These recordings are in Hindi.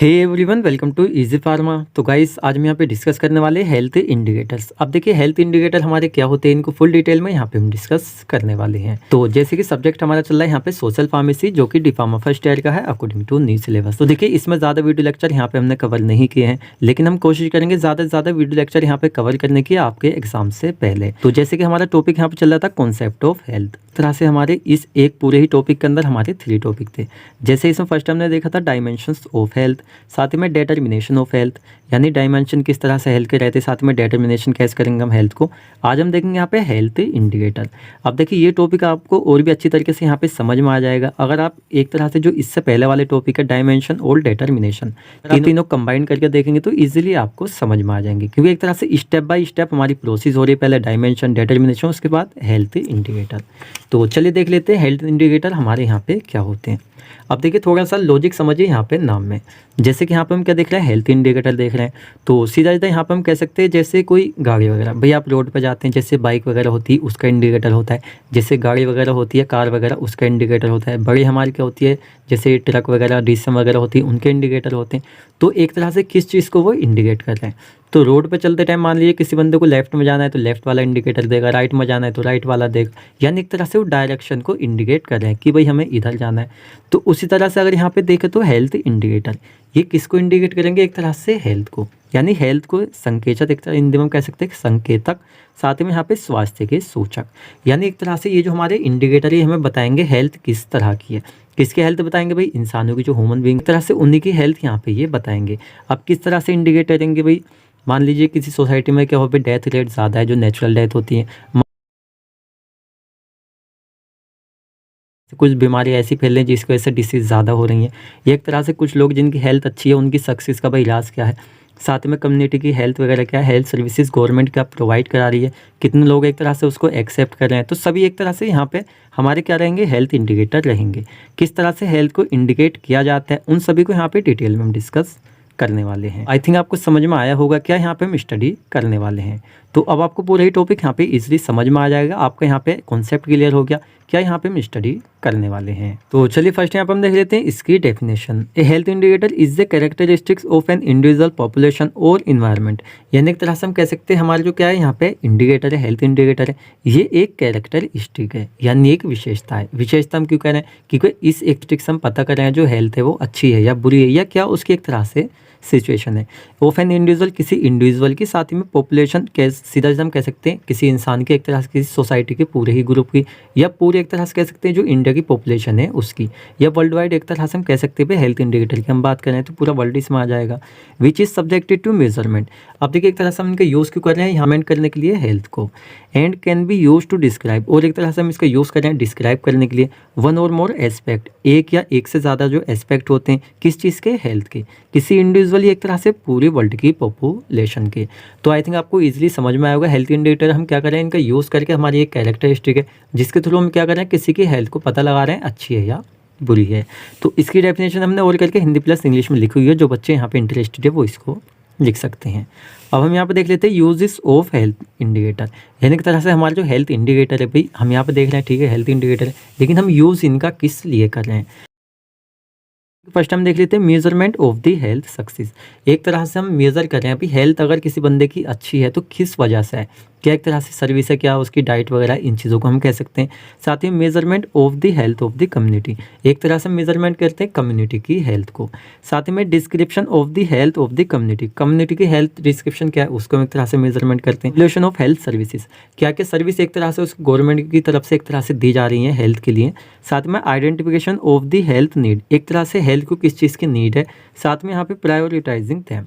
Hey everyone, welcome to Easy Pharma. तो गाइस, आज हम यहाँ पे डिस्कस करने वाले हेल्थ इंडिकेटर्स। अब देखिए, हेल्थ इंडिकेटर हमारे क्या होते हैं, इनको फुल डिटेल में यहाँ पे हम डिस्कस करने वाले हैं। तो जैसे कि सब्जेक्ट हमारा चल रहा है यहाँ पे सोशल फार्मेसी, जो कि डिप्लोमा फर्स्ट ईयर का है अकॉर्डिंग टू न्यू सिलेबस। तो देखिए, इसमें ज़्यादा वीडियो लेक्चर यहाँ पे हमने कवर नहीं किए हैं, लेकिन हम कोशिश करेंगे ज़्यादा से ज़्यादा वीडियो लेक्चर यहाँ पे कवर करने की आपके एग्जाम से पहले। तो जैसे कि हमारा टॉपिक यहाँ पे चल रहा था कॉन्सेप्ट ऑफ हेल्थ, तरह से हमारे इस एक पूरे ही टॉपिक के अंदर हमारे 3 टॉपिक थे। जैसे इसमें फर्स्ट हमने देखा था डायमेंशंस ऑफ हेल्थ, साथ ही में डिटर्मिनेशन ऑफ हेल्थ, यानी डायमेंशन किस तरह से हेल्थ के रहते, साथ में डिटर्मिनेशन कैसे करेंगे हम हेल्थ को। आज हम देखेंगे यहाँ पे हेल्थ इंडिकेटर। अब देखिए, ये टॉपिक आपको और भी अच्छी तरीके से यहाँ पे समझ में आ जाएगा अगर आप एक तरह से जो इससे पहले वाले टॉपिक है डायमेंशन और डिटर्मिनेशन, तीनों कंबाइन करके देखेंगे तो ईजिली आपको समझ में आ जाएंगे, क्योंकि एक तरह से स्टेप बाय स्टेप हमारी प्रोसेस हो रही है। पहले डायमेंशन, डिटर्मिनेशन, उसके बाद हेल्थ इंडिकेटर। तो चलिए देख लेते हैं हेल्थ इंडिकेटर हमारे यहाँ पे क्या होते हैं। अब देखिए, थोड़ा सा लॉजिक समझिए यहाँ पे नाम में। जैसे कि यहाँ पे हम क्या देख रहे हैं, हेल्थ इंडिकेटर देख रहे हैं, तो सीधा सीधा यहाँ पे हम कह सकते हैं जैसे कोई गाड़ी वगैरह, भाई आप रोड पे जाते हैं, जैसे बाइक वगैरह होती है उसका इंडिकेटर होता है, जैसे गाड़ी वगैरह होती है कार वगैरह उसका इंडिकेटर होता है, बड़ी हमारी क्या होती है जैसे ट्रक वगैरह डीसीएम वगैरह होती है उनके इंडिकेटर होते हैं। तो एक तरह से किस चीज़ को वो इंडिकेट कर रहे हैं। तो रोड पे चलते टाइम मान लीजिए किसी बंदे को लेफ्ट में जाना है तो लेफ्ट वाला इंडिकेटर देगा, राइट में जाना है तो राइट वाला देगा, यानी एक तरह से वो डायरेक्शन को इंडिकेट कर रहे हैं कि भाई हमें इधर जाना है। तो उसी तरह से अगर यहाँ पे देखें तो हेल्थ इंडिकेटर ये किसको इंडिकेट करेंगे, एक तरह से हेल्थ को, यानी हेल्थ को संकेतक, एक तरह हिंदी में कह सकते हैं संकेतक, साथ में यहाँ पे स्वास्थ्य के सूचक, यानी एक तरह से ये जो हमारे इंडिकेटर ये हमें बताएंगे हेल्थ किस तरह की है। किसकी हेल्थ बताएंगे भाई, इंसानों की जो ह्यूमन बीइंग, तरह से उन्हीं की हेल्थ यहाँ पे ये बताएंगे। अब किस तरह से इंडिकेट करेंगे भाई, मान लीजिए किसी सोसाइटी में क्या हो, डेथ रेट ज़्यादा है, जो नेचुरल डेथ होती है, कुछ बीमारियाँ ऐसी फैल रही हैं जिसकी वजह से डिसीज़ ज़्यादा हो रही हैं। ये एक तरह से कुछ लोग जिनकी हेल्थ अच्छी है उनकी सक्सेस का भाई इलाज क्या है, साथ में कम्युनिटी की हेल्थ वगैरह क्या है, हेल्थ सर्विसेज गवर्नमेंट क्या प्रोवाइड करा रही है, कितने लोग एक तरह से उसको एक्सेप्ट कर रहे हैं। तो सभी एक तरह से यहाँ पे हमारे क्या रहेंगे, हेल्थ इंडिकेटर रहेंगे। किस तरह से हेल्थ को इंडिकेट किया जाता है उन सभी को यहाँ पे डिटेल में हम डिस्कस करने वाले हैं। आई थिंक आपको समझ में आया होगा क्या यहाँ पे हम स्टडी करने वाले हैं। तो अब आपको पूरा ही टॉपिक यहाँ पे इजीली समझ में आ जाएगा, आपका यहाँ पे कॉन्सेप्ट क्लियर हो गया क्या यहाँ पे हम स्टडी करने वाले हैं। तो चलिए फर्स्ट यहाँ पे हम देख लेते हैं इसकी definition. A health indicator is the characteristics of an individual population और इन्वायरमेंट, यानी एक तरह से हम कह सकते हैं हमारे जो क्या है यहाँ पे इंडिकेटर है, हेल्थ इंडिकेटर है, ये एक कैरेक्टरिस्टिक है, यानी एक विशेषता है। विशेषता हम क्यों कह रहे हैं, क्योंकि इस एक से हम पता कर रहे हैं जो हेल्थ है वो अच्छी है या बुरी है, या क्या उसकी एक तरह से सिचुएशन है। ऑफ एन इंडिविजुअल, किसी इंडिविजुअल की, साथ ही में पॉपुलेशन, सीधा हम कह सकते हैं किसी इंसान की, एक तरह से किसी सोसाइटी के पूरे ही ग्रुप की, या पूरे एक तरह से कह सकते हैं जो इंडिया की पॉपुलेशन है उसकी, या वर्ल्ड वाइड एक तरह से हम कह सकते हैं हेल्थ इंडिकेटर की हम बात करें तो पूरा वर्ल्ड इसमें आ जाएगा। Which is subjected to measurement. अब देखिए, एक तरह से हम इनका यूज़ क्यों कर रहे हैं, यहाँ मेंट करने के लिए हेल्थ को, and can be use to describe, और एक तरह से हम इसका यूज़ कर रहे हैं डिस्क्राइब करने के लिए वन और मोर एस्पेक्ट, एक या एक से ज़्यादा जो एस्पेक्ट होते हैं किस चीज़ के, हेल्थ के, किसी इंडिविजुअल एक तरह से पूरे वर्ल्ड की पॉपुलेशन के। तो आई थिंक आपको इजीली समझ में आया होगा हेल्थ इंडिकेटर हम क्या कर रहे हैं, इनका यूज़ करके हमारी एक कैरेक्टरिस्टिक है जिसके थ्रू हम क्या कर रहे हैं, किसी की हेल्थ को पता लगा रहे हैं अच्छी है या बुरी है। तो इसकी डेफिनेशन हमने और करके हिंदी प्लस इंग्लिश में लिखी हुई है, जो बच्चे यहाँ पे इंटरेस्टेड है वो इसको लिख सकते हैं। अब हम यहाँ पे देख लेते हैं यूजेस ऑफ हेल्थ इंडिकेटर, यानी एक तरह से हमारा जो हेल्थ इंडिकेटर है भाई हम यहाँ पे देख रहे हैं, ठीक है हेल्थ इंडिकेटर है, लेकिन हम यूज़ इनका किस लिए कर रहे हैं। फर्स्ट हम देख लेते हैं measurement of the health success. एक तरह से हम मेजर कर रहे हैं अभी हेल्थ अगर किसी बंदे की अच्छी है तो किस वजह से है, क्या एक तरह से सर्विस है, क्या उसकी डाइट वगैरह, इन चीज़ों को हम कह सकते हैं। साथ ही measurement of the health of the community, एक तरह से मेजरमेंट करते हैं कम्युनिटी की हेल्थ को। साथ ही में description of the health of the community, community की हेल्थ डिस्क्रिप्शन क्या है उसको हम एक तरह से मेजरमेंट करते हैं। रिलेशन ऑफ हेल्थ सर्विसेज, क्या क्या सर्विस एक तरह से उस गवर्नमेंट की तरफ से एक तरह से दी जा रही है हेल्थ के लिए। साथ में identification of the health need, एक तरह से हेल्थ को किस चीज़ की नीड है। साथ में यहाँ पे प्रायोरिटाइजिंग थे।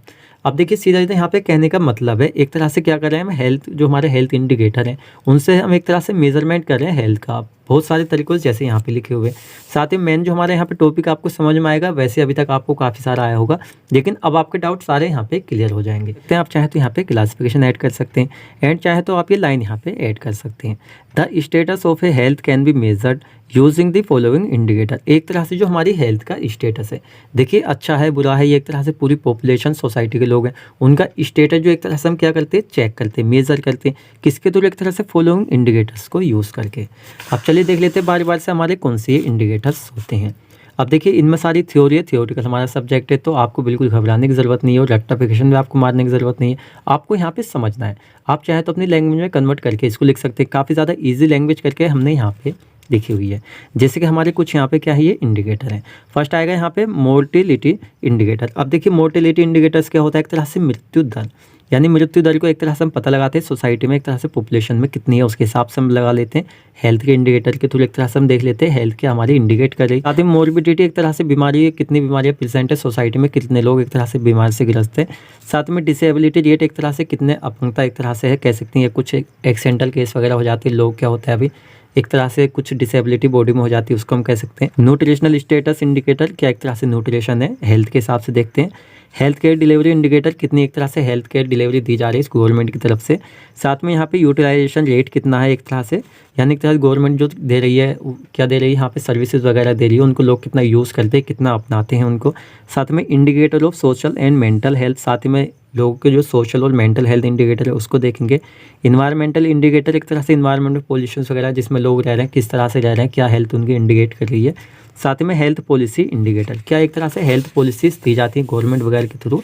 अब देखिए, सीधा सीधा यहाँ पे कहने का मतलब है एक तरह से क्या कर रहे हैं हम, हेल्थ जो हमारे हेल्थ इंडिकेटर हैं उनसे हम एक तरह से मेजरमेंट कर रहे हैं हेल्थ का, बहुत सारे तरीकों से जैसे यहाँ पे लिखे हुए। साथ ही मेन जो हमारे यहाँ पे टॉपिक आपको समझ में आएगा, वैसे अभी तक आपको काफ़ी सारा आया होगा, लेकिन अब आपके डाउट सारे यहाँ पे क्लियर हो जाएंगे। तो आप चाहे तो यहाँ पे क्लासिफिकेशन ऐड कर सकते हैं, एंड चाहे तो आप ये लाइन यहाँ पे ऐड कर सकते हैं। The status of A health can be measured using the following indicator, एक तरह से जो हमारी हेल्थ का स्टेटस है, देखिए अच्छा है बुरा है, ये एक तरह से पूरी पॉपुलेशन सोसाइटी के लोग हैं उनका स्टेटस जो एक तरह से हम क्या करते हैं, चेक करते हैं, मेजर करते हैं, किसके थ्रू, एक तरह से फॉलोइंग इंडिकेटर्स को यूज़ करके। अब चलिए देख लेते हैं बार बार से हमारे कौन से इंडिकेटर्स होते हैं। अब देखिए इनमें सारी थ्योरी है, थ्योरिकल हमारा सब्जेक्ट है, तो आपको बिल्कुल घबराने की ज़रूरत नहीं है और रेक्टिफिकेशन भी आपको मारने की ज़रूरत नहीं है। आपको यहाँ पे समझना है। आप चाहे तो अपनी लैंग्वेज में कन्वर्ट करके इसको लिख सकते हैं। काफ़ी ज़्यादा ईजी लैंग्वेज करके हमने यहाँ पे लिखी हुई है। जैसे कि हमारे कुछ यहाँ पे क्या है, ये इंडिकेटर है। फर्स्ट आएगा यहाँ पे मोर्टिलिटी इंडिकेटर। अब देखिए मोर्टिलिटी इंडिकेटर्स क्या होता है, एक तरह से मृत्यु दर, यानी मृत्यु दर को एक तरह से हम पता लगाते हैं सोसाइटी में, एक तरह से पॉपुलेशन में कितनी है उसके हिसाब से हम लगा लेते हैं। हेल्थ के इंडिकेटर के थ्रू एक तरह से हम देख लेते हैं हेल्थ के हमारी इंडिकेट कर रही है। साथ ही मोर्बिडिटी एक तरह से बीमारी है, कितनी बीमारियाँ प्रेजेंट है सोसाइटी में, कितने लोग एक तरह से बीमार से ग्रस्त है। साथ में डिसेबिलिटी रेट एक तरह से कितने अपंगता एक तरह से है कह सकती हैं, कुछ एक्सीडेंटल केस वगैरह हो जाती है, लोग क्या होता है अभी एक तरह से कुछ डिसेबिलिटी बॉडी में हो जाती है, उसको हम कह सकते हैं। न्यूट्रिशनल स्टेटस इंडिकेटर, क्या एक तरह से न्यूट्रिशन है हेल्थ के हिसाब से देखते हैं। हेल्थ केयर डिलीवरी इंडिकेटर, कितनी एक तरह से हेल्थ केयर डिलीवरी दी जा रही है गवर्नमेंट की तरफ से। साथ में यहाँ पे यूटिलाइजेशन रेट कितना है एक तरह से, यानी एक तरह से गवर्नमेंट जो दे रही है क्या दे रही है यहाँ पे सर्विसेज वगैरह दे रही है, उनको लोग कितना यूज़ करते हैं, कितना अपनाते हैं उनको। साथ में indicator of social and mental health, साथ में लोगों के जो सोशल और मेंटल हेल्थ इंडिकेटर है उसको देखेंगे। इन्वायरमेंटल इंडिकेटर, एक तरह से इन्वायरमेंट में पोल्यूशन वगैरह जिसमें लोग रह रहे हैं किस तरह से रह रहे हैं, क्या हेल्थ उनकी इंडिकेट कर रही है। साथ में हेल्थ पॉलिसी इंडिकेटर, क्या एक तरह से हेल्थ पॉलिसीज दी जाती है गवर्नमेंट वगैरह के थ्रू।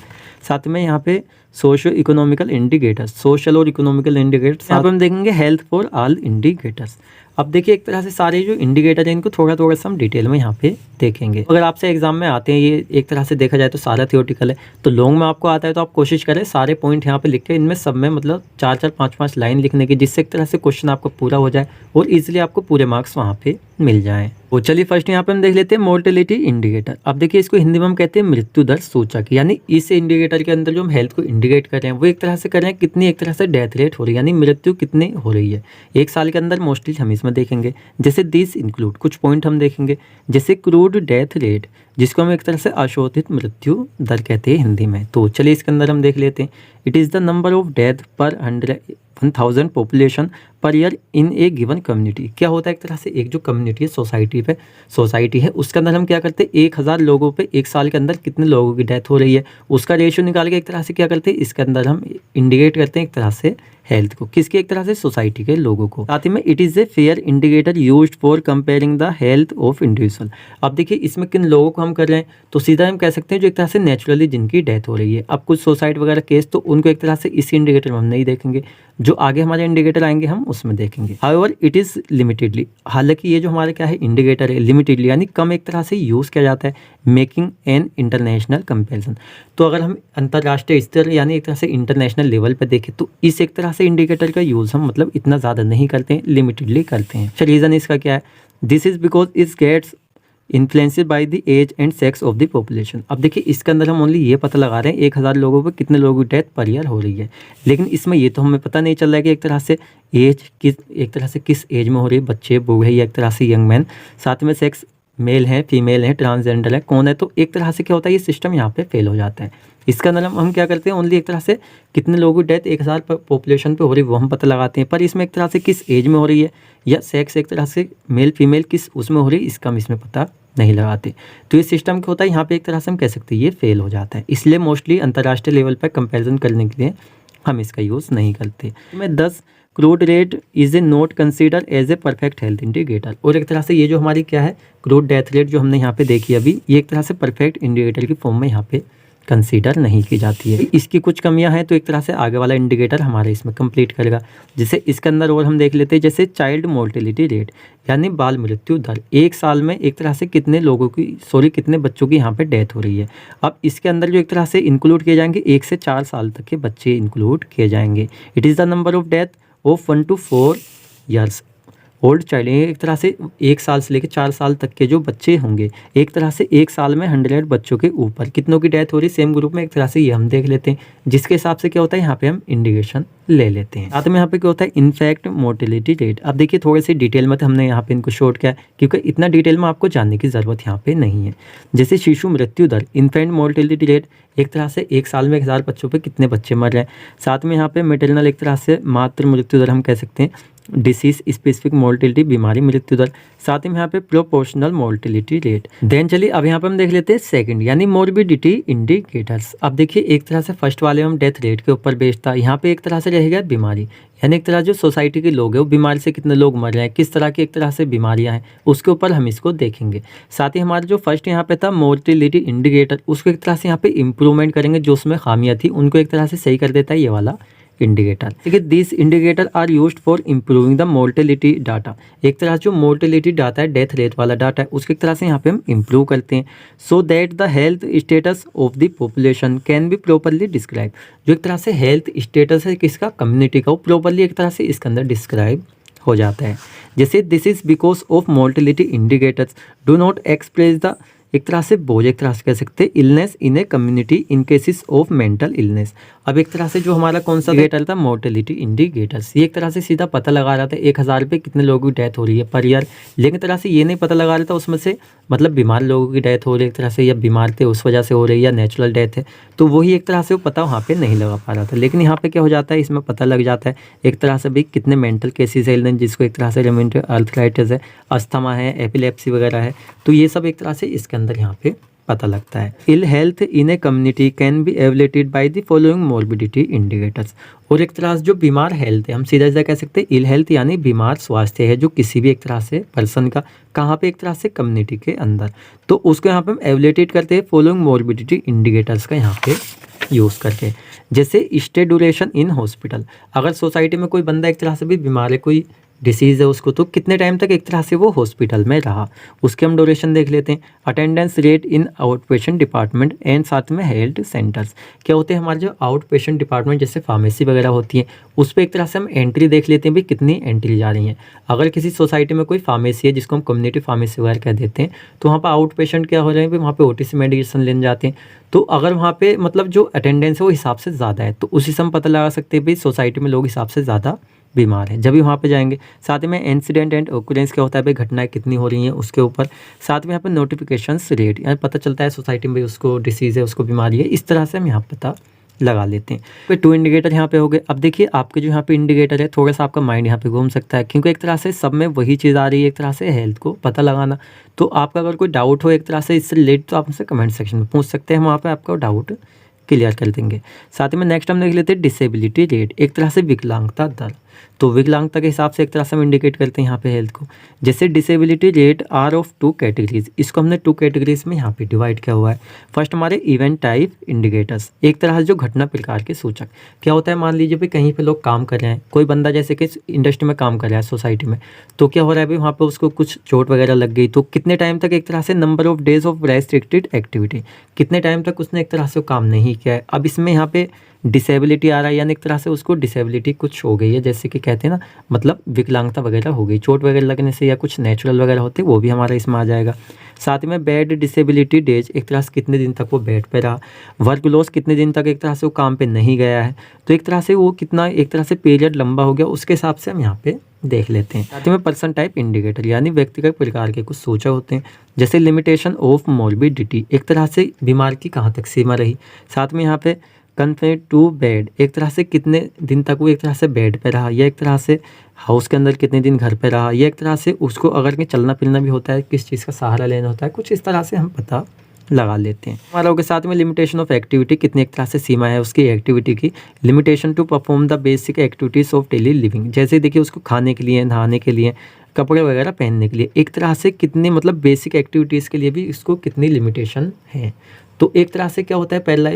साथ में यहाँ पे सोशो इकोनॉमिकल इंडिकेटर्स, सोशल और इकोनॉमिकल इंडिकेटर्स, यहाँ पे हम देखेंगे हेल्थ फॉर ऑल इंडिकेटर्स। अब देखिए एक तरह से सारे जो इंडिकेटर हैं इनको थोड़ा थोड़ा सा हम डिटेल में यहाँ पे देखेंगे। अगर आपसे एग्जाम में आते हैं, ये एक तरह से देखा जाए तो सारा थियोरटिकल है, तो लॉन्ग में आपको आता है तो आप कोशिश करें सारे पॉइंट यहाँ पे लिख के, इनमें सब में मतलब 4-4 5-5 लाइन लिखने की, जिससे एक तरह से क्वेश्चन आपका पूरा हो जाए और इजीली आपको पूरे मार्क्स वहाँ पे मिल जाएं। तो चलिए फर्स्ट यहाँ पे हम देख लेते हैं मोर्टेलिटी इंडिकेटर। अब देखिए इसको हिंदी में हम कहते हैं मृत्यु दर सूचक, यानी इस इंडिकेटर के अंदर जो हम हेल्थ को इंडिकेट कर रहे हैं वो एक तरह से कर रहे हैं कितनी एक तरह से डेथ रेट हो रही है, यानी मृत्यु कितनी हो रही है एक साल के अंदर। मोस्टली हम इसमें देखेंगे जैसे दिस इंक्लूड, कुछ पॉइंट हम देखेंगे जैसे क्रूड डेथ रेट, जिसको हम एक तरह से अशोधित मृत्यु दर कहते हैं हिंदी में। तो चलिए इसके अंदर हम देख लेते हैं। It is the number of death पर 100,000 population per year in A given community. क्या होता है एक तरह से एक जो कम्युनिटी है सोसाइटी है उसके अंदर हम क्या करते हैं 1000 लोगों पे एक साल के अंदर कितने लोगों की डेथ हो रही है उसका रेशियो निकाल के एक तरह से क्या करते हैं इसके अंदर हम इंडिकेट करते हैं एक तरह से हेल्थ को, किसके एक तरह से सोसाइटी के लोगों को। साथ ही में it is a fair indicator used for comparing the health of individual. अब देखिए इसमें किन लोगों को हम कर रहे हैं, तो सीधा हम कह सकते हैं जो एक तरह से नेचुरली जिनकी डेथ हो रही है। अब कुछ सुसाइड वगैरह केस तो उनको एक तरह से इसी इंडिकेटर में हम नहीं देखेंगे, जो आगे हमारे इंडिकेटर आएंगे हम उसमें देखेंगे। हाउएवर इट इज़ लिमिटेडली, हालांकि ये जो हमारे क्या है इंडिकेटर है लिमिटेडली यानी कम एक तरह से यूज़ किया जाता है। मेकिंग एन इंटरनेशनल कंपेरिजन, तो अगर हम अंतर्राष्ट्रीय स्तर यानी एक तरह से इंटरनेशनल लेवल पर देखें तो इस एक तरह से इंडिकेटर का यूज़ हम मतलब इतना ज़्यादा नहीं करते हैं, लिमिटेडली करते हैं। अच्छा रीज़न इसका क्या है, this is because it gets influenced by the age and sex of the population. अब देखिए इसके अंदर हम ओनली ये पता लगा रहे हैं 1000 लोगों पर कितने लोगों की डेथ पर ईयर हो रही है, लेकिन इसमें ये तो हमें पता नहीं चल रहा है कि एक तरह से एज किस एक तरह से किस एज में हो रही है, बच्चे बूढ़े या एक तरह से यंग मैन, साथ में सेक्स मेल है फीमेल है ट्रांसजेंडर है कौन है, तो एक तरह से क्या होता है ये सिस्टम यहाँ पे फेल हो जाता है। इसके अंदर हम क्या करते हैं ओनली एक तरह से कितने लोगों की डेथ 1000 पॉपुलेशन पे हो रही है वो हम पता लगाते हैं, पर इसमें एक तरह से किस एज में हो रही है या सेक्स एक तरह से मेल फीमेल किस उसमें हो रही है इसका हम इसमें पता नहीं लगाते। तो ये सिस्टम क्या होता है यहाँ पे एक तरह से हम कह सकते हैं ये फेल हो जाता है, इसलिए मोस्टली अंतर्राष्ट्रीय लेवल पर कंपेरिजन करने के लिए हम इसका यूज़ नहीं करते। मैं 10 crude rate is a not consider as a perfect health indicator, और एक तरह से ये जो हमारी क्या है क्रूड डेथ रेट जो हमने यहाँ पे देखी अभी ये एक तरह से परफेक्ट इंडिकेटर की फॉर्म में यहाँ पे कंसीडर नहीं की जाती है। इसकी कुछ कमियां हैं तो एक तरह से आगे वाला इंडिकेटर हमारे इसमें कंप्लीट करेगा। जैसे इसके अंदर और हम देख लेते हैं जैसे चाइल्ड मोर्टेलिटी रेट यानी बाल मृत्यु दर, एक साल में एक तरह से कितने लोगों की कितने बच्चों की यहाँ पे डेथ हो रही है। अब इसके अंदर जो एक तरह से इंक्लूड किए जाएंगे 1 से 4 साल तक के बच्चे इंक्लूड किए जाएंगे। It is the number of death of 1 to 4 years old child, एक तरह से 1 साल से लेकर 4 साल तक के जो बच्चे होंगे एक तरह से एक साल में 100 बच्चों के ऊपर कितनों की डेथ हो रही है सेम ग्रुप में, एक तरह से ये हम देख लेते हैं, जिसके हिसाब से क्या होता है यहाँ पे हम इंडिकेशन ले लेते हैं। साथ में यहाँ पे क्या होता है इनफैक्ट मोर्टेलिटी रेट। अब देखिए थोड़े से डिटेल में तो हमने यहाँ पे इनको शॉर्ट किया क्योंकि इतना डिटेल में आपको जानने की ज़रूरत यहाँ पे नहीं है। जैसे शिशु मृत्यु दर इन्फेंट मोर्टेलिटी रेट, एक तरह से 1 साल में 1000 बच्चों पे कितने बच्चे मर रहे हैं। साथ में यहाँ पे मेटरनल एक तरह से मातृ मृत्यु दर हम कह सकते हैं डिसीज स्पेसिफिक मोर्टिलिटी, बीमारी मृत्यु दर, साथ ही में यहाँ पे प्रोपोर्शनल मोर्टिलिटी रेट। देन चलिए अब यहाँ पे हम देख लेते हैं सेकंड यानी मोर्बिडिटी इंडिकेटर्स। अब देखिए एक तरह से फर्स्ट वाले हम डेथ रेट के ऊपर बेस्ड था, यहाँ पे एक तरह से रहेगा बीमारी, यानी एक तरह जो सोसाइटी के लोग हैं वो बीमारी से कितने लोग मर रहे हैं, किस तरह की एक तरह से बीमारियां हैं, उसके ऊपर हम इसको देखेंगे। साथ ही हमारा जो फर्स्ट यहाँ पे था मोर्टिलिटी इंडिकेटर, उसको एक तरह से यहाँ पे इम्प्रूवमेंट करेंगे, जो उसमें खामियां थी उनको एक तरह से सही कर देता है ये वाला इंडिकेटर। ठीक है, this indicator are used for improving the mortality data. एक तरह जो मोर्टिलिटी डाटा है, डेथ रेट वाला डाटा है, उसकी तरह से यहाँ पे हम इम्प्रूव करते हैं, so that the health status of the population can be properly describe. जो एक तरह से हेल्थ स्टेटस है किसका, कम्युनिटी का, वो प्रॉपरली एक तरह से इसके अंदर डिस्क्राइब हो जाता है। जैसे this is because of mortality indicators do not express the, एक तरह से बोझ, एक तरह से कह सकते हैं illness in a community in cases of mental illness. अब एक तरह से जो हमारा कौन सा इंडिकेटर था, मोर्टिलिटी इंडिकेटर्स, ये एक तरह से सीधा पता लगा रहा था 1000 पे कितने लोगों की डेथ हो रही है पर ईयर, लेकिन एक तरह से ये नहीं पता लगा रहा था उसमें से मतलब बीमार लोगों की डेथ हो रही है एक तरह से, या बीमार थे उस वजह से हो रही है, या नेचुरल डेथ है, तो वही एक तरह से वो पता वहाँ पे नहीं लगा पा रहा था। लेकिन यहाँ पे क्या हो जाता है, इसमें पता लग जाता है एक तरह से भी कितने मेंटल केसेस है, जिसको एक तरह से रेमेंटल आर्थराइटिस है, अस्थमा है, एपिलेप्सी वगैरह है, तो ये सब एक तरह से इसके अंदर यहाँ पे पता लगता है। Ill health in a community can be evaluated by the following morbidity indicators. और एक तरह से जो बीमार हेल्थ है, हम सीधा सीधा कह सकते हैं इल हेल्थ यानी बीमार स्वास्थ्य है जो किसी भी एक तरह से पर्सन का, कहाँ पे, एक तरह से कम्युनिटी के अंदर, तो उसको यहाँ पे हम एवलेटेड करते हैं फॉलोइंग मोर्बिडिटी इंडिकेटर्स का यहाँ पे यूज़ करके। जैसे स्टे ड्यूरेशन इन हॉस्पिटल, अगर सोसाइटी में कोई बंदा एक तरह से भी बीमार है, कोई डिसीज़ है उसको, तो कितने टाइम तक एक तरह से वो हॉस्पिटल में रहा, उसके हम ड्यूरेशन देख लेते हैं। Attendance rate in out patient department and साथ में हेल्थ सेंटर्स, क्या होते हैं हमारे जो आउट पेशेंट डिपार्टमेंट जैसे फार्मेसी वगैरह होती है, उस पर एक तरह से हम एंट्री देख लेते हैं भाई कितनी एंट्री जा रही हैं। अगर किसी सोसाइटी में कोई फार्मेसी है जिसको हम कम्युनिटी फार्मेसी वगैरह कह देते हैं, तो वहाँ पर आउट पेशेंट क्या हो रहे हैं, वहाँ पे OTC मेडिकेशन लेने जाते हैं, तो अगर वहाँ पे मतलब जो अटेंडेंस है वो हिसाब से ज़्यादा है, तो उसी से हम पता लगा सकते हैं भाई सोसाइटी में लोग हिसाब से ज़्यादा बीमार है, जब भी वहाँ पे जाएंगे। साथ में इंसिडेंट एंड ओकरेंस क्या होता है भाई, घटनाएं कितनी हो रही हैं उसके ऊपर। साथ में यहाँ पे नोटिफिकेशंस रेट, यानी पता चलता है सोसाइटी में भाई उसको डिसीज़ है, उसको बीमारी है, इस तरह से हम यहाँ पता लगा लेते हैं। फिर 2 इंडिकेटर यहाँ पे हो गए। अब देखिए आपके जो यहाँ पे इंडिकेटर है, थोड़ा सा आपका माइंड यहाँ पे घूम सकता है, क्योंकि एक तरह से सब में वही चीज़ आ रही है, एक तरह से हेल्थ को पता लगाना। तो आपका अगर कोई डाउट हो एक तरह से इससे रिलेटेड, तो आप हमसे कमेंट सेक्शन में पूछ सकते हैं, हम वहाँ पे आपका डाउट क्लियर कर देंगे। साथ में नेक्स्ट हम देख लेते हैं डिसेबिलिटी रेट, एक तरह से विकलांगता दर। तो विकलांगता के हिसाब से एक तरह से हम इंडिकेट करते हैं यहाँ पे हेल्थ को। जैसे disability rate are of 2 categories, इसको हमने 2 कैटेगरीज में यहाँ पे डिवाइड किया हुआ है। फर्स्ट हमारे इवेंट टाइप इंडिकेटर्स, एक तरह से जो घटना प्रकार के सूचक। क्या होता है, मान लीजिए भाई कहीं पे लोग काम कर रहे हैं, कोई बंदा जैसे कि इंडस्ट्री में काम कर रहा है सोसाइटी में, तो क्या हो रहा है भाई वहाँ पर उसको कुछ चोट वगैरह लग गई, तो कितने टाइम तक एक तरह से number of days of restricted activity, कितने टाइम तक उसने एक तरह से काम नहीं किया है। अब इसमें यहाँ पे डिसेबिलिटी आ रहा है, यानी एक तरह से उसको डिसेबिलिटी कुछ हो गई है, जैसे कि कहते हैं ना, मतलब विकलांगता वगैरह हो गई, चोट वगैरह लगने से, या कुछ नेचुरल वगैरह होते वो भी हमारा इसमें आ जाएगा। साथ में बेड डिसेबिलिटी डेज, एक तरह से कितने दिन तक वो बेड पे रहा। वर्क लॉस, कितने दिन तक एक तरह से वो काम पे नहीं गया है, तो एक तरह से वो कितना एक तरह से पीरियड लंबा हो गया, उसके हिसाब से हम यहाँ पे देख लेते हैं। साथ में पर्सन टाइप इंडिकेटर, यानी व्यक्तिगत प्रकार के कुछ सूचक होते हैं। जैसे लिमिटेशन ऑफ मोर्बिडिटी, एक तरह से बीमार की कहाँ तक सीमा रही। साथ में यहाँ पे कन्फाइंड टू बेड, एक तरह से कितने दिन तक वो एक तरह से बेड पे रहा, या एक तरह से हाउस के अंदर कितने दिन घर पे रहा, या एक तरह से उसको अगर कहीं चलना फिरना भी होता है, किस चीज़ का सहारा लेना होता है, कुछ इस तरह से हम पता लगा लेते हैं। हमारा के साथ में लिमिटेशन ऑफ एक्टिविटी, कितनी एक तरह से सीमा है उसकी एक्टिविटी की। Limitation to perform the basic activities of daily living, जैसे देखिए उसको खाने के लिए, नहाने के लिए, कपड़े वगैरह पहनने के लिए, एक तरह से कितने मतलब बेसिक एक्टिविटीज़ के लिए भी इसको कितनी लिमिटेशन है। तो एक तरह से क्या होता है, पहला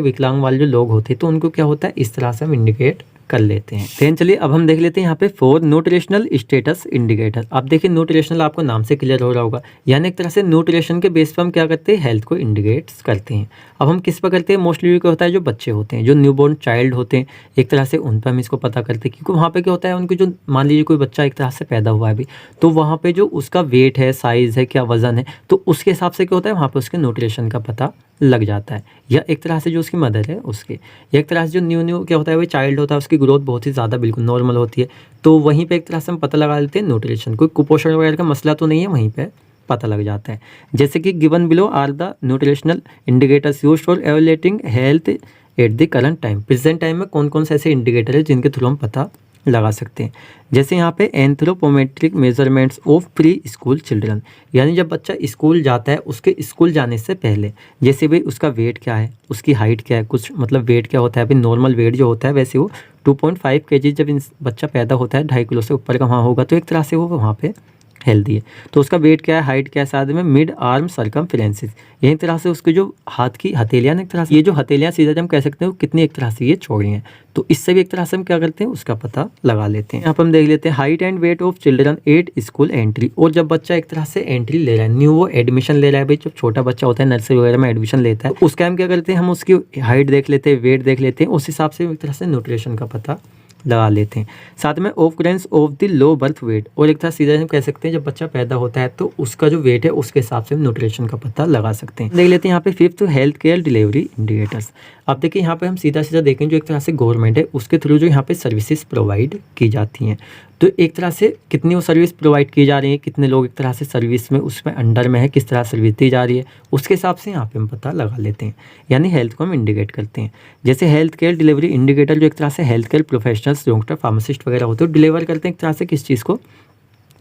विकलांग वाले जो लोग होते हैं तो उनको क्या होता है, इस तरह से हम इंडिकेट कर लेते हैं। देन चलिए अब हम देख लेते हैं यहाँ पे 4 न्यूट्रिशनल स्टेटस इंडिकेटर। अब देखिए न्यूट्रिशनल आपको नाम से क्लियर हो रहा होगा, यानी एक तरह से न्यूट्रिशन के बेस पर हम क्या करते हैं, हेल्थ को इंडिकेट्स करते हैं। अब हम किस पर करते हैं, मोस्टली क्या होता है, जो बच्चे होते हैं, जो न्यूबॉर्न चाइल्ड होते हैं, एक तरह से उन पर हम इसको पता करते हैं, क्योंकि वहाँ पे क्या होता है, उनके जो मान लीजिए कोई बच्चा एक तरह से पैदा हुआ है अभी, तो वहाँ पे जो उसका वेट है, साइज़ है, क्या वजन है, तो उसके हिसाब से क्या होता है वहाँ पे उसके न्यूट्रिशन का पता लग जाता है। या एक तरह से जो उसकी मदर है उसके, या एक तरह से जो न्यू क्या होता है, वो चाइल्ड होता है, उसकी ग्रोथ बहुत ही ज़्यादा बिल्कुल नॉर्मल होती है, तो वहीं पे एक तरह से हम पता लगा लेते हैं न्यूट्रिशन। कोई कुपोषण वगैरह का मसला तो नहीं है, वहीं पे पता लग जाता है। जैसे कि given below are the nutritional indicators used for evaluating health at the current time. Present time में कौन कौन से ऐसे इंडिकेटर है जिनके थ्रू हम पता लगा सकते हैं। जैसे यहाँ पे anthropometric measurements of pre school children, यानी जब बच्चा स्कूल जाता है उसके स्कूल जाने से पहले, जैसे भाई उसका वेट क्या है, उसकी हाइट क्या है, कुछ मतलब वेट क्या होता है, भाई नॉर्मल वेट जो होता है वैसे वो 2.5 kg जब बच्चा पैदा होता है 2.5 किलो से ऊपर का वहाँ होगा तो एक तरह से वो वहाँ पे हेल्दी है। तो उसका वेट क्या है, हाइट क्या है, साथ में मिड आर्म सर्कमफ्रेंसेस, यही तरह से उसके जो हाथ की हथेलियाँ एक तरह से, ये जो हथेलियाँ सीधा हम कह सकते हैं वो कितनी एक तरह से ये चौड़ी हैं, तो इससे भी एक तरह से हम क्या करते हैं उसका पता लगा लेते हैं। यहाँ पर हम देख लेते हैं height and weight of children at school entry, और जब बच्चा एक तरह से एंट्री ले रहा है, न्यू वो एडमिशन ले रहा है, भाई जब छोटा बच्चा होता है नर्सरी वगैरह में एडमिशन लेता है, तो उसका हम क्या करते हैं, हम उसकी हाइट देख लेते हैं, वेट देख लेते हैं, उस हिसाब से एक तरह से न्यूट्रिशन का पता लगा लेते हैं। साथ में occurrence of the low birth weight, और एक तरह सीधा हम कह सकते हैं जब बच्चा पैदा होता है तो उसका जो वेट है उसके हिसाब से हम न्यूट्रिशन का पता लगा सकते हैं। देख लेते हैं यहाँ पे fifth health care delivery indicators. अब देखिए यहाँ पे हम सीधा सीधा देखें जो एक तरह से गवर्नमेंट है उसके थ्रू जो यहाँ पे सर्विसेज प्रोवाइड की जाती हैं, तो एक तरह से कितनी वो सर्विस प्रोवाइड की जा रही है, कितने लोग एक तरह से सर्विस में उसमें अंडर में है, किस तरह सर्विस दी जा रही है, उसके हिसाब से यहाँ पे हम पता लगा लेते हैं, यानी हेल्थ को हम इंडिकेट करते हैं। जैसे हेल्थ केयर डिलीवरी इंडिकेटर जो एक तरह से health care professionals doctor pharmacist वगैरह होते हैं डिलीवर करते हैं एक तरह से किस चीज़ को,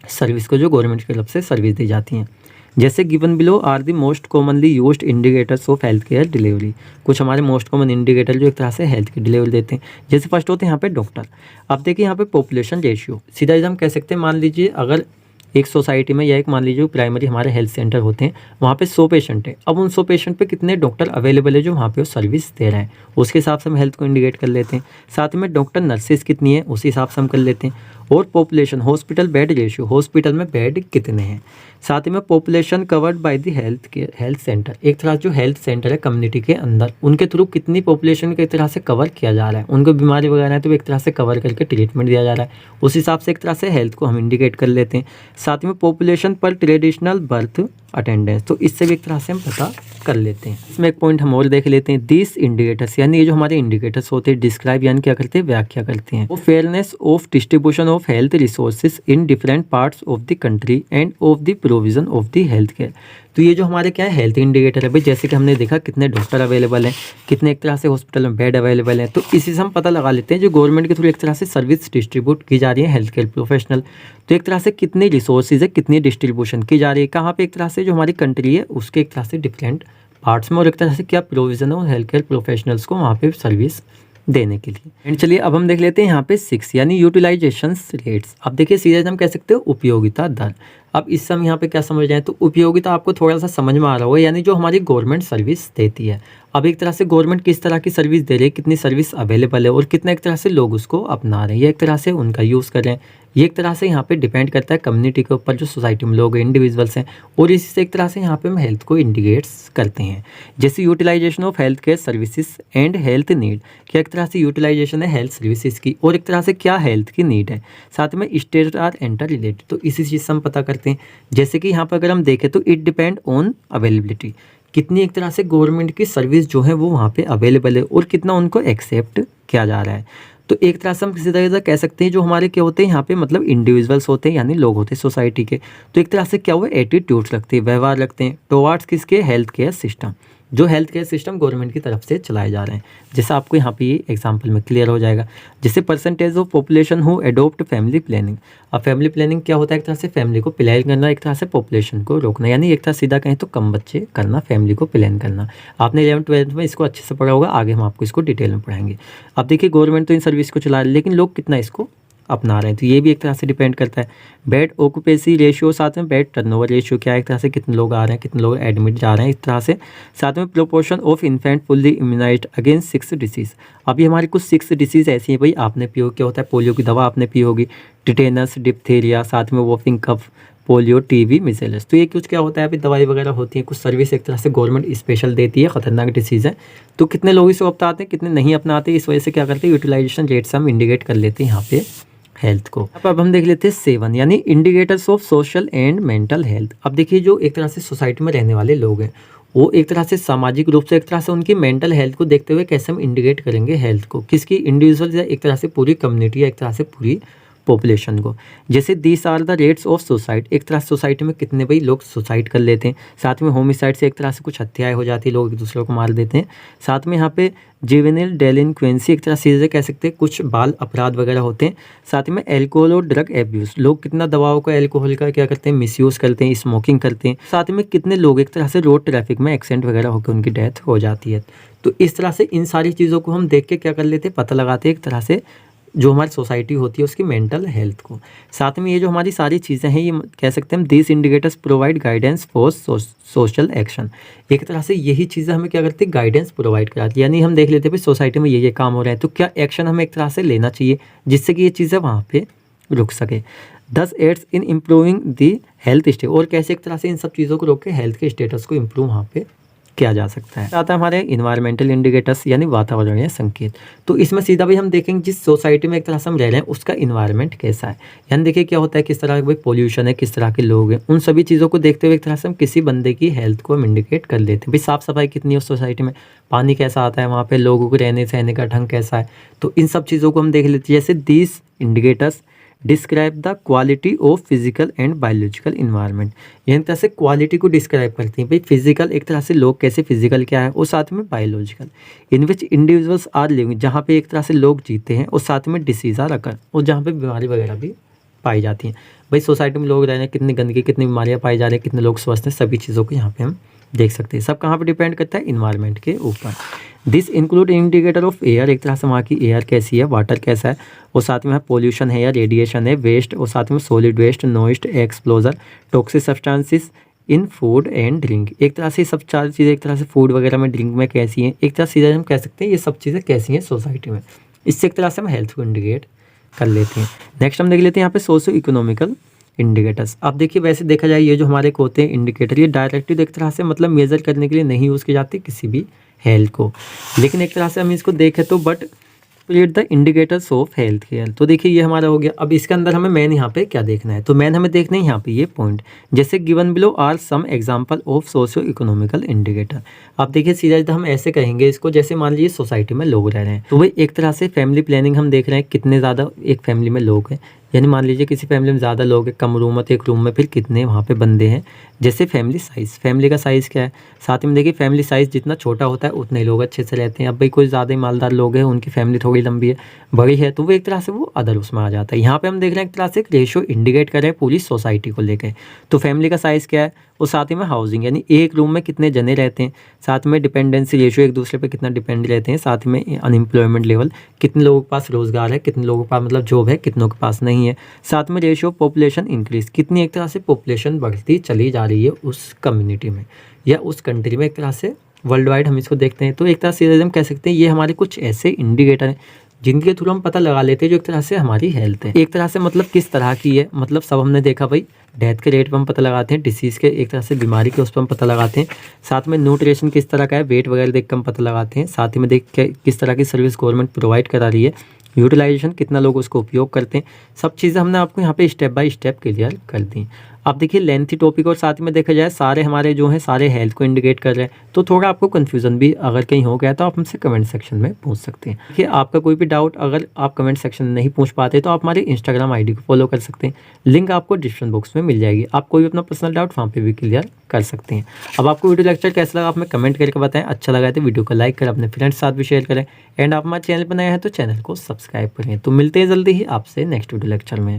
सर्विस को जो गवर्नमेंट की तरफ से सर्विस दी जाती हैं। जैसे given below are the most commonly used indicators of health care delivery, कुछ हमारे मोस्ट कॉमन इंडिकेटर जो एक तरह से हेल्थ की डिलीवरी देते हैं। जैसे फर्स्ट होते हैं यहाँ पे डॉक्टर। अब देखिए यहाँ पे पॉपुलेशन रेशियो, सीधा हम कह सकते हैं, मान लीजिए अगर एक सोसाइटी में या एक मान लीजिए प्राइमरी हमारे हेल्थ सेंटर होते हैं, वहाँ पे 100 पेशेंट है, अब उन 100 पेशेंट पे कितने डॉक्टर अवेलेबल है जो वहाँ पे वो सर्विस दे रहे हैं, उसके हिसाब से हम हेल्थ को इंडिकेट कर लेते हैं। साथ में डॉक्टर नर्सेज कितनी है उसी हिसाब से हम कर लेते हैं। और population hospital bed ratio, hospital में बेड कितने हैं। साथ में population covered by the health centre, एक तरह जो हेल्थ सेंटर है कम्युनिटी के अंदर उनके थ्रू कितनी पॉपुलेशन के एक तरह से कवर किया जा रहा है, उनको बीमारी वगैरह है तो एक तरह से कवर करके ट्रीटमेंट दिया जा रहा है, उस हिसाब से एक तरह से हेल्थ को हम इंडिकेट कर लेते हैं। साथ में पॉपुलेशन पर ट्रेडिशनल बर्थ अटेंडेंस, तो इससे भी एक तरह से हम पता कर लेते हैं। इसमें एक पॉइंट हम और देख लेते हैं, दिस इंडिकेटर्स, यानी ये जो हमारे इंडिकेटर्स होते हैं डिस्क्राइब यानी क्या करते हैं, व्याख्या करते हैं वो fairness of distribution of health resources in different parts of the country end of the provision of the health care. तो ये जो हमारे क्या है हेल्थ इंडिकेटर है भाई, जैसे कि हमने देखा कितने डॉक्टर अवेलेबल हैं, कितने एक तरह से हॉस्पिटल में बेड अवेलेबल हैं, तो इसी से हम पता लगा लेते हैं जो गवर्नमेंट के थ्रू एक तरह से सर्विस डिस्ट्रीब्यूट की जा रही है हेल्थ केयर प्रोफेशनल, तो एक तरह से कितनी रिसोर्सेज है, कितनी डिस्ट्रीब्यूशन की जा रही है, कहाँ पे एक तरह से जो हमारी कंट्री है उसके एक तरह से डिफरेंट पार्ट्स में, और एक तरह से क्या प्रोविजन है हेल्थ केयर प्रोफेशनल्स को वहाँ पे सर्विस देने के लिए। एंड चलिए अब हम देख लेते हैं यहाँ पे 6 यानी यूटिलाइजेशन रेट्स। अब देखिए सीधे हम कह सकते हो उपयोगिता दर। अब इस समय यहाँ पे क्या समझ जाए, तो उपयोगिता आपको थोड़ा सा समझ में आ रहा होगा, यानी जो हमारी गवर्नमेंट सर्विस देती है, अब एक तरह से गवर्नमेंट किस तरह की सर्विस दे रही है, कितनी सर्विस अवेलेबल है और कितना एक तरह से लोग उसको अपना रहे हैं या एक तरह से उनका यूज़ कर रहे हैं, ये एक तरह से यहाँ पे डिपेंड करता है कम्युनिटी के ऊपर, जो सोसाइटी में लोग इंडिविजुअल्स हैं, और इसी से एक तरह से यहाँ पे हम हेल्थ को इंडिकेट्स करते हैं। जैसे utilization of health care services and health need, क्या एक तरह से यूटिलाइजेशन है हेल्थ सर्विसेज की और एक तरह से क्या हेल्थ की नीड है, साथ में स्टेट आर एंटर रिलेटेड, तो इसी चीज़ से हम पता करते हैं। जैसे कि यहाँ पर अगर हम देखें तो इट डिपेंड ऑन अवेलेबिलिटी, कितनी एक तरह से गवर्नमेंट की सर्विस जो है वो वहाँ पे अवेलेबल है और कितना उनको एक्सेप्ट किया जा रहा है। तो एक तरह से हम किसी तरह से कह सकते हैं जो हमारे क्या होते हैं यहाँ पे मतलब इंडिविजुअल्स होते हैं यानी लोग होते हैं सोसाइटी के, तो एक तरह से क्या हुआ एटीट्यूड्स रखते हैं, व्यवहार रखते हैं टुवर्ड्स किसके हेल्थ केयर सिस्टम, जो हेल्थ केयर सिस्टम गवर्नमेंट की तरफ से चलाए जा रहे हैं। जैसे आपको यहाँ पे ये एग्जांपल में क्लियर हो जाएगा। जैसे percentage of population who adopt family planning. अब फैमिली प्लानिंग क्या होता है, एक तरह से फैमिली को प्लान करना, एक तरह से पॉपुलेशन को रोकना, यानी एक तरह सीधा कहें तो कम बच्चे करना, फैमिली को प्लान करना। आपने 11th-12th में इसको अच्छे से पढ़ा होगा, आगे हम आपको इसको डिटेल में पढ़ाएंगे। अब देखिए गवर्नमेंट तो इन सर्विस को चला रही है, लेकिन लोग कितना इसको अपना रहे हैं, तो ये भी एक तरह से डिपेंड करता है। बेड ऑक्यूपेंसी रेशियो, साथ में बेड टर्नओवर रेशियो क्या है, एक तरह से कितने लोग आ रहे हैं, कितने लोग एडमिट जा रहे हैं, इस तरह से। साथ में proportion of infant fully immunised against 6 disease. अभी हमारी कुछ 6 डिसीज़ ऐसी हैं भाई, आपने पी हो, क्या होता है पोलियो की दवा आपने पी होगी, टिटेनस, डिप्थीरिया, साथ में वॉफिंग कफ, पोलियो, टीबी, मिसेलस, तो ये कुछ क्या होता है अभी दवाई वगैरह होती है, कुछ सर्विस एक तरह से गवर्नमेंट स्पेशल देती है, खतरनाक डिसीज़ है, तो कितने लोग इसको अपनाते हैं, कितने नहीं अपनाते, इस वजह से क्या करते हैं यूटिलाइजेशन रेट से हम इंडिकेट कर लेते हैं यहाँ पे हेल्थ को। अब हम देख लेते हैं 7 यानी indicators of social and mental health. अब देखिए जो एक तरह से सोसाइटी में रहने वाले लोग हैं वो एक तरह से सामाजिक रूप से एक तरह से उनकी मेंटल हेल्थ को देखते हुए कैसे हम इंडिकेट करेंगे हेल्थ को, किसकी, इंडिविजुअल या एक तरह से पूरी कम्युनिटी या एक तरह से पूरी पॉपुलेशन को। जैसे these are the rates of suicide, एक तरह से सोसाइटी में कितने भाई लोग सुसाइड कर लेते हैं। साथ में होमिसाइड से एक तरह से कुछ हत्याएं हो जाती है, लोग एक दूसरे को मार देते हैं। साथ में यहाँ पे जुवेनाइल डेलिंक्वेंसी, एक तरह से कह सकते हैं कुछ बाल अपराध वगैरह होते हैं। साथ में एल्कोहल और ड्रग एब्यूज़, लोग कितना दवाओं का एल्कोहल का क्या करते हैं, मिसयूज़ करते हैं, स्मोकिंग करते हैं। साथ में कितने लोग एक तरह से रोड ट्रैफिक में एक्सीडेंट वगैरह होकर उनकी डेथ हो जाती है। तो इस तरह से इन सारी चीज़ों को हम देख के क्या कर लेते हैं, पता लगाते हैं एक तरह से जो हमारी सोसाइटी होती है उसकी मेंटल हेल्थ को। साथ में ये जो हमारी सारी चीज़ें हैं, ये कह सकते हैं हम this indicators provide guidance for social action. एक तरह से यही चीज़ें हमें क्या करती है, गाइडेंस प्रोवाइड कराती है। यानी हम देख लेते हैं भाई सोसाइटी में ये काम हो रहा है, तो क्या एक्शन हमें एक तरह से लेना चाहिए जिससे कि ये चीज़ें वहाँ पे रुक सके। 10 aids in improving the health state, और कैसे एक तरह से इन सब चीज़ों को रोक के हेल्थ के स्टेटस को इम्प्रूव वहाँ पे किया जा सकता है। आता है हमारे इन्वायरमेंटल इंडिकेटर्स यानी वातावरणीय संकेत। तो इसमें सीधा भी हम देखेंगे जिस सोसाइटी में एक तरह से हम रह रहे हैं उसका इन्वायरमेंट कैसा है। यानी देखिए क्या होता है, किस तरह का पोल्यूशन है, किस तरह के लोग हैं, उन सभी चीज़ों को देखते हुए एक तरह से हम किसी बंदे की हेल्थ को हम इंडिकेट कर लेते हैं। भाई साफ़ सफाई कितनी है उस सोसाइटी में, पानी कैसा आता है वहाँ पे, लोगों को रहने सहने का ढंग कैसा है। तो इन सब चीज़ों को हम देख लेते हैं। जैसे these indicators describe the quality of physical and biological environment, यानी तरह से क्वालिटी को डिस्क्राइब करती हैं। भाई फिजिकल एक तरह से लोग कैसे, फिजिकल क्या है, और साथ में biological in which individuals are living, जहाँ पे एक तरह से लोग जीते हैं, और साथ में डिसीज़ आर अकर, और जहाँ पे बीमारी वगैरह भी पाई जाती हैं। भाई सोसाइटी में लोग रह रहे हैं, कितनी गंदगी, कितनी बीमारियाँ पाई जा रही हैं, कितने लोग स्वस्थ हैं, सभी चीज़ों को यहाँ पे हम देख सकते हैं। सब कहाँ पे डिपेंड करता है, इन्वायरमेंट के ऊपर। This include indicator of air, एक तरह से वहाँ की एयर कैसी है, वाटर कैसा है, और साथ में पोल्यूशन है या रेडिएशन है, वेस्ट, और साथ में solid waste, noise, exposure, toxic substances in food and drink. एक तरह से सब चार चीज़ें एक तरह से फूड वगैरह में, ड्रिंक में कैसी हैं, एक तरह से हम कह सकते हैं ये सब चीज़ें कैसी हैं सोसाइटी में। इससे एक तरह से हम हेल्थ को इंडिकेट कर लेते हैं। नेक्स्ट हम देख लेते हैं यहाँ पे सोशो इकोनॉमिकल इंडिकेटर्स। अब देखिए वैसे देखा जाए ये जो हमारे को होते हैं इंडिकेटर, ये डायरेक्टली एक तरह से मतलब मेजर करने के लिए नहीं यूज़ की जाती किसी भी हेल्थ को, लेकिन एक तरह से हम इसको देखें तो but plate the indicators of health care. तो देखिए ये हमारा हो गया। अब इसके अंदर हमें मेन यहाँ पे क्या देखना है, तो मेन हमें देखना है यहाँ पे ये पॉइंट, जैसे given below are some example of socio economical indicator. अब देखिए सीधा हम ऐसे कहेंगे इसको, जैसे मान लीजिए सोसाइटी में लोग रह रहे हैं, तो वही एक तरह से फैमिली प्लानिंग हम देख रहे हैं, कितने ज़्यादा एक फैमिली में लोग हैं। यानी मान लीजिए किसी फैमिली में ज़्यादा लोग हैं, कम रूम है तो एक रूम में फिर कितने वहाँ पे बंदे हैं। जैसे फैमिली साइज़, फैमिली का साइज़ क्या है, साथ में देखिए फैमिली साइज़ जितना छोटा होता है उतने लोग अच्छे से रहते हैं। अब भाई कोई ज़्यादा ही मालदार लोग हैं, उनकी फैमिली थोड़ी लंबी है, बड़ी है, तो वो एक तरह से वो अदर उसमें आ जाता है। यहाँ पे हम देख रहे हैं एक तरह से एक रेशियो इंडिकेट कर रहे हैं पूरी सोसाइटी को लेकर। तो फैमिली का साइज़ क्या है, और साथ ही में हाउसिंग यानी एक रूम में कितने जने रहते हैं, साथ में डिपेंडेंसी रेशियो एक दूसरे पे कितना डिपेंड रहते हैं, साथ में अनएम्प्लॉयमेंट लेवल कितने लोगों के पास रोज़गार है, कितने लोगों के पास मतलब जॉब है, कितनों के पास नहीं है, साथ में रेशियो पॉपुलेशन इंक्रीज, कितनी एक तरह से पॉपुलेशन बढ़ती चली जा रही है उस कम्युनिटी में या उस कंट्री में, एक तरह से वर्ल्ड वाइड हम इसको देखते हैं। तो एक तरह से हम कह सकते हैं ये हमारे कुछ ऐसे इंडिकेटर हैं जिनके थ्रू हम पता लगा लेते हैं जो एक तरह से हमारी हेल्थ है। एक तरह से मतलब किस तरह की है, मतलब सब हमने देखा भाई, डेथ के रेट पर हम पता लगाते हैं, डिसीज़ के एक तरह से बीमारी के उस पर हम पता लगाते हैं, साथ में न्यूट्रिशन किस तरह का है, वेट वगैरह देख कर हम पता लगाते हैं, साथ ही में देख के किस तरह की सर्विस गवर्नमेंट प्रोवाइड करा रही है, यूटिलाइजेशन कितना लोग उसको उपयोग करते हैं, सब चीज़ें हमने आपको यहाँ पे स्टेप बाय स्टेप क्लियर कर दी। अब देखिए लेंथी टॉपिक और साथ में देखा जाए सारे हमारे जो हैं सारे हेल्थ को इंडिकेट कर रहे हैं, तो थोड़ा आपको कन्फ्यूज़न भी अगर कहीं हो गया तो आप हमसे कमेंट सेक्शन में पूछ सकते हैं। देखिए आपका कोई भी डाउट अगर आप कमेंट सेक्शन में नहीं पूछ पाते तो आप हमारे इंस्टाग्राम आईडी को फॉलो कर सकते हैं, लिंक आपको डिस्क्रिप्शन बॉक्स में मिल जाएगी। आप कोई भी अपना पर्सनल डाउट वहाँ पे भी क्लियर कर सकते हैं। अब आपको वीडियो लेक्चर कैसा लगा आप हमें कमेंट करके बताएं, अच्छा लगा तो वीडियो को लाइक करें, अपने फ्रेंड्स के साथ भी शेयर करें, एंड आप हमारे चैनल पर नए हैं तो चैनल को सब्सक्राइब करें। तो मिलते हैं जल्दी ही आपसे नेक्स्ट वीडियो लेक्चर में।